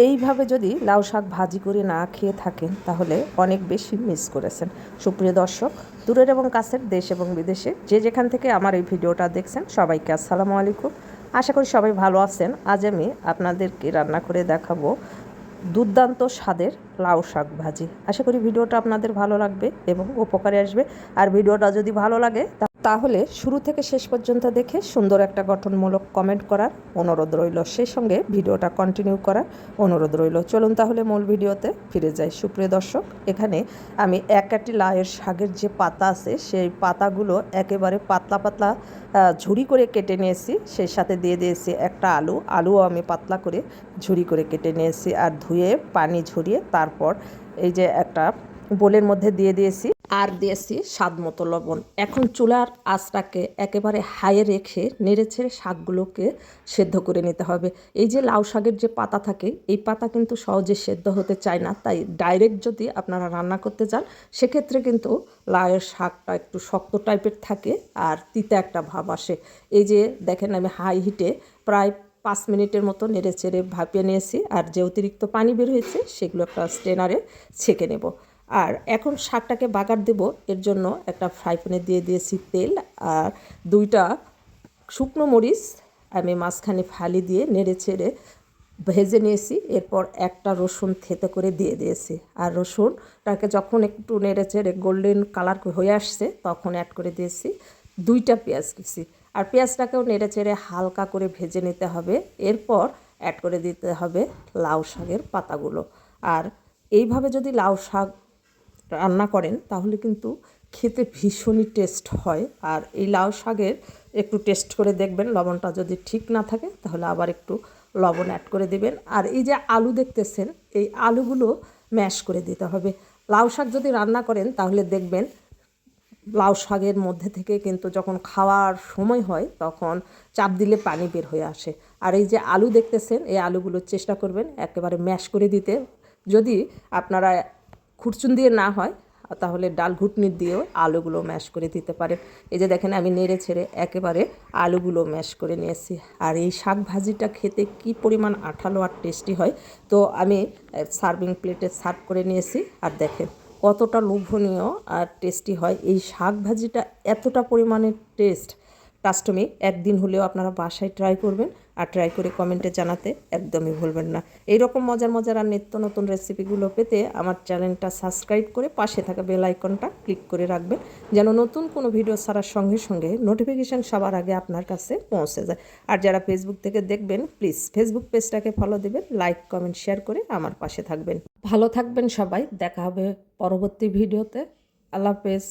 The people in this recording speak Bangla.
এইভাবে যদি লাউ শাক ভাজি করে না খেয়ে থাকেন তাহলে অনেক বেশি মিস করেছেন। সুপ্রিয় দর্শক, দূরের এবং কাছের, দেশ এবং বিদেশে যে যেখান থেকে আমার এই ভিডিওটা দেখছেন সবাইকে আসসালামু আলাইকুম। আশা করি সবাই ভালো আছেন। আজ আমি আপনাদেরকে রান্না করে দেখাবো দুর্দান্ত স্বাদের লাউ শাক ভাজি। আশা করি ভিডিওটা আপনাদের ভালো লাগবে এবং উপকারে আসবে। আর ভিডিওটা যদি ভালো লাগে তাহলে শুরু থেকে শেষ পর্যন্ত দেখে সুন্দর একটা গঠনমূলক কমেন্ট করার অনুরোধ রইল, সেই সঙ্গে ভিডিওটা কন্টিনিউ করার অনুরোধ রইল। চলুন তাহলে মূল ভিডিওতে ফিরে যাই। সুপ্রিয় দর্শক, এখানে আমি এক আটি লাউয়ের শাকের যে পাতা আছে সেই পাতাগুলো একেবারে পাতলা পাতলা ঝুরি করে কেটে নিয়েছি। সেই সাথে দিয়ে দিয়েছি একটা আলুও আমি পাতলা করে ঝুরি করে কেটে নিয়েছি আর ধুয়ে পানি ঝরিয়ে তারপর এই যে একটা বোলের মধ্যে দিয়ে দিয়েছি আর দিয়েছি স্বাদ মতো লবণ। এখন চুলার আঁচটাকে একেবারে হাইয়ে রেখে নেড়েছেড়ে শাকগুলোকে সেদ্ধ করে নিতে হবে। এই যে লাউ শাকের যে পাতা থাকে এই পাতা কিন্তু সহজে সেদ্ধ হতে চায় না, তাই ডাইরেক্ট যদি আপনারা রান্না করতে চান সেক্ষেত্রে কিন্তু লাউয়ের শাকটা একটু শক্ত টাইপের থাকে আর তিতা একটা ভাব আসে। এই যে দেখেন আমি হাই হিটে প্রায় 5 মিনিটের মতো নেড়েচেড়ে ভাপিয়ে নিয়েছি আর যে অতিরিক্ত পানি বের হয়েছে সেগুলো একটা স্ট্রেনারে ছেঁকে নেব। আর এখন শাকটাকে বাগার দেব, এর জন্য একটা ফ্রাই প্যানে দিয়ে দিয়েছি তেল আর 2টা শুকনো মরিচ আমি মাঝখানে ফালি দিয়ে নেড়ে চেড়ে ভেজে নিয়েছি। এরপর একটা রসুন থেতো করে দিয়ে দিয়েছি আর রসুনটাকে যখন একটু নেড়ে চেড়ে গোল্ডেন কালার হয়ে আসছে তখন অ্যাড করে দিয়েছি 2টা পেঁয়াজ কুচি আর পেঁয়াজটাকেও নেড়ে চেড়ে হালকা করে ভেজে নিতে হবে। এরপর অ্যাড করে দিতে হবে লাউ শাকের পাতাগুলো। আর এইভাবে যদি লাউ শাক রান্না করেন তাহলে কিন্তু খেতে ভীষণই টেস্ট হয়। আর এই লাউ শাকের একটু টেস্ট করে দেখবেন, লবণটা যদি ঠিক না থাকে তাহলে আবার একটু লবণ অ্যাড করে দিবেন। আর এই যে আলু দেখতেছেন এই আলুগুলো ম্যাশ করে দিতে হবে। লাউ শাক যদি রান্না করেন তাহলে দেখবেন লাউ শাকের মধ্যে থেকে কিন্তু যখন খাওয়ার সময় হয় তখন চাপ দিলে পানি বের হয়ে আসে। আর এই যে আলু দেখতেছেন এই আলুগুলো চেষ্টা করবেন একেবারে ম্যাশ করে দিতে। যদি আপনারা খুরচুন দিয়ে না হয় তাহলে ডাল ঘুটনি দিয়েও আলুগুলো ম্যাশ করে দিতে পারেন। এই যে দেখেন আমি নেড়ে ছেড়ে একেবারে আলুগুলো ম্যাশ করে নিয়েছি। আর এই শাক ভাজিটা খেতে কি পরিমাণ আঠালো আর টেস্টি হয়। তো আমি সার্ভিং প্লেটে সার্ভ করে নিয়েছি আর দেখেন কতটা লোভনীয় আর টেস্টি হয় এই শাক ভাজিটা। এতটা পরিমাণে ট্রাস্ট মি, একদিন হলেও আপনারা বাসায় ট্রাই করবেন আর ট্রাই করে কমেন্টে জানাতে একদমই ভুলবেন না। এইরকম মজার মজার আর নিত্য নতুন রেসিপিগুলো পেতে আমার চ্যানেলটা সাবস্ক্রাইব করে পাশে থাকা বেল আইকনটা ক্লিক করে রাখবেন, যেন নতুন কোনো ভিডিও ছাড়ার সঙ্গে সঙ্গে নোটিফিকেশান সবার আগে আপনার কাছে পৌঁছে যায়। আর যারা ফেসবুক থেকে দেখবেন প্লিজ ফেসবুক পেজটাকে ফলো দেবেন, লাইক কমেন্ট শেয়ার করে আমার পাশে থাকবেন। ভালো থাকবেন সবাই, দেখা হবে পরবর্তী ভিডিওতে। আল্লাহ হাফেজ।